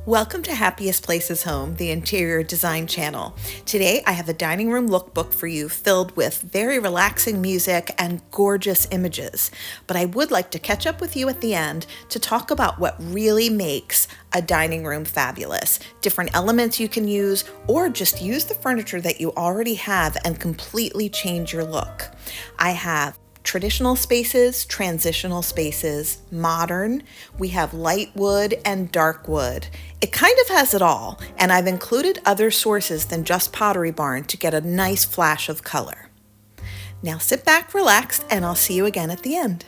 Welcome to Happiest Places Home, the interior design channel. Today I have a dining room lookbook for you filled with very relaxing music and gorgeous images. But I would like to catch up with you at the end to talk about what really makes a dining room fabulous. Different elements you can use, or just use the furniture that you already have and completely change your look. I have traditional spaces, transitional spaces, modern. We have light wood and dark wood. It kind of has it all, and I've included other sources than just Pottery Barn to get a nice flash of color. Now sit back, relax, and I'll see you again at the end.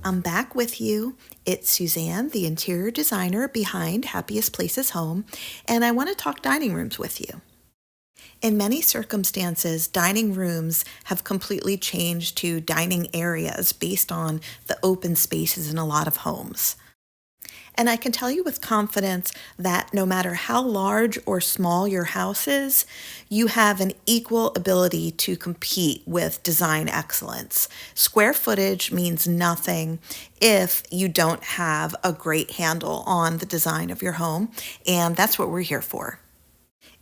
I'm back with you. It's Suzanne, the interior designer behind Happiest Places Home, and I want to talk dining rooms with you. In many circumstances, dining rooms have completely changed to dining areas based on the open spaces in a lot of homes. And I can tell you with confidence that no matter how large or small your house is, you have an equal ability to compete with design excellence. Square footage means nothing if you don't have a great handle on the design of your home, and that's what we're here for.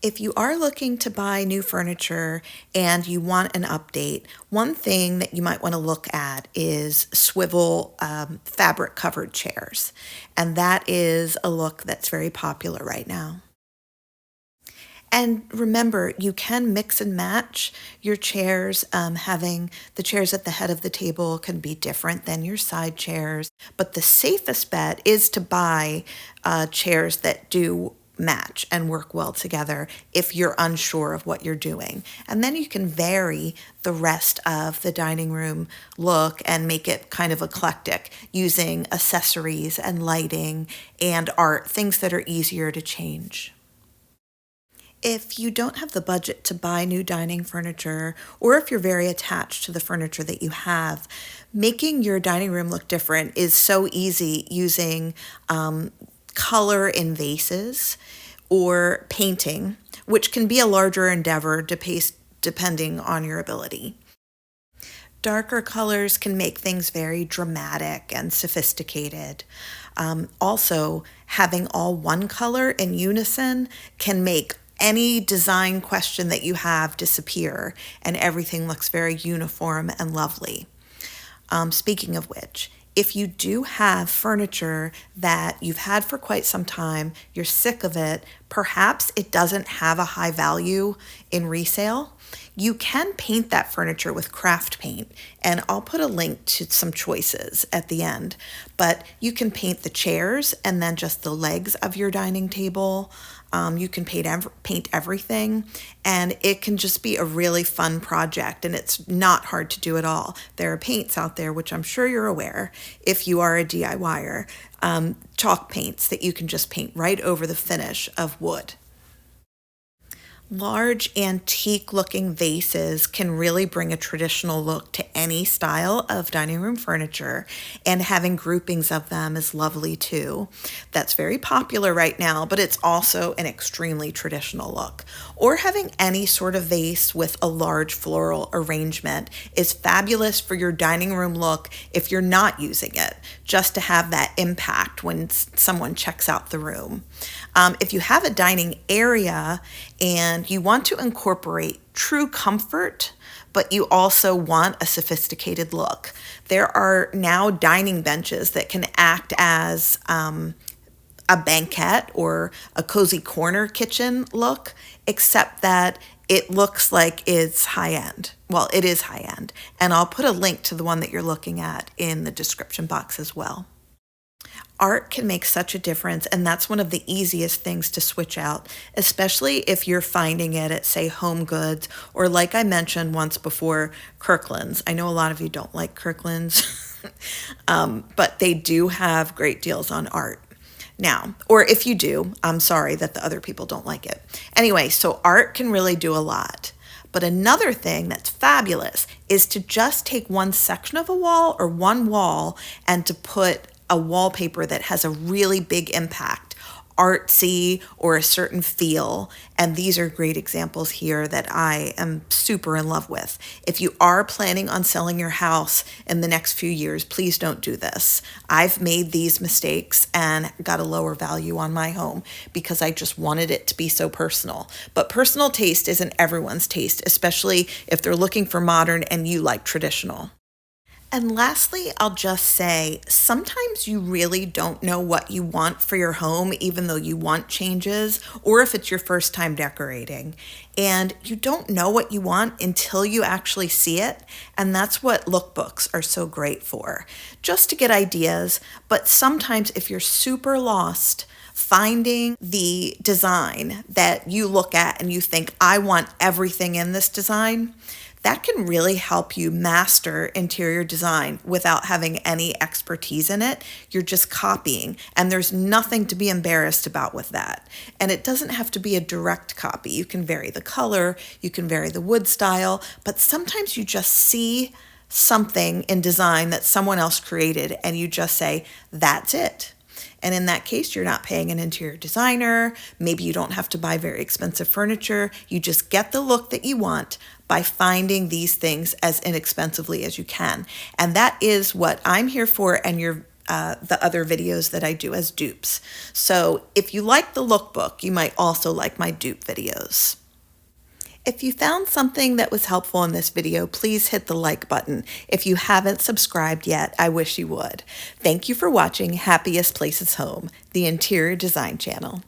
If you are looking to buy new furniture and you want an update, one thing that you might want to look at is swivel fabric covered chairs. And that is a look that's very popular right now. And remember, you can mix and match your chairs. Having the chairs at the head of the table can be different than your side chairs. But the safest bet is to buy chairs that do match and work well together if you're unsure of what you're doing. And then you can vary the rest of the dining room look and make it kind of eclectic using accessories and lighting and art, things that are easier to change. If you don't have the budget to buy new dining furniture, or if you're very attached to the furniture that you have, making your dining room look different is so easy using color in vases or painting, which can be a larger endeavor depending on your ability. Darker colors can make things very dramatic and sophisticated. Also, having all one color in unison can make any design question that you have disappear, and everything looks very uniform and lovely. Speaking of which, if you do have furniture that you've had for quite some time, you're sick of it, perhaps it doesn't have a high value in resale, you can paint that furniture with craft paint. And I'll put a link to some choices at the end. But you can paint the chairs and then just the legs of your dining table. You can paint everything, and it can just be a really fun project, and it's not hard to do at all. There are paints out there, which I'm sure you're aware if you are a DIYer, chalk paints that you can just paint right over the finish of wood. Large antique looking vases can really bring a traditional look to any style of dining room furniture, and having groupings of them is lovely too. That's very popular right now, but it's also an extremely traditional look. Or having any sort of vase with a large floral arrangement is fabulous for your dining room look if you're not using it, just to have that impact when someone checks out the room. If you have a dining area and you want to incorporate true comfort, but you also want a sophisticated look, there are now dining benches that can act as a banquette or a cozy corner kitchen look, except that it looks like it's high end. Well, it is high end. And I'll put a link to the one that you're looking at in the description box as well. Art can make such a difference, and that's one of the easiest things to switch out, especially if you're finding it at, say, Home Goods, or like I mentioned once before, Kirkland's. I know a lot of you don't like Kirkland's, but they do have great deals on art. Now, or if you do, I'm sorry that the other people don't like it. Anyway, so art can really do a lot. But another thing that's fabulous is to just take one section of a wall or one wall and to put a wallpaper that has a really big impact, artsy or a certain feel. And these are great examples here that I am super in love with. If you are planning on selling your house in the next few years, please don't do this. I've made these mistakes and got a lower value on my home because I just wanted it to be so personal. But personal taste isn't everyone's taste, especially if they're looking for modern and you like traditional. And lastly, I'll just say, sometimes you really don't know what you want for your home, even though you want changes, or if it's your first time decorating. And you don't know what you want until you actually see it. And that's what lookbooks are so great for, just to get ideas. But sometimes if you're super lost, finding the design that you look at and you think, I want everything in this design, That can really help you master interior design without having any expertise in it. You're just copying, and there's nothing to be embarrassed about with that. And it doesn't have to be a direct copy. You can vary the color, you can vary the wood style, but sometimes you just see something in design that someone else created and you just say, that's it. And in that case, you're not paying an interior designer. Maybe you don't have to buy very expensive furniture. You just get the look that you want by finding these things as inexpensively as you can. And that is what I'm here for, and the other videos that I do as dupes. So if you like the lookbook, you might also like my dupe videos. If you found something that was helpful in this video, please hit the like button. If you haven't subscribed yet, I wish you would. Thank you for watching Happiest Places Home, the interior design channel.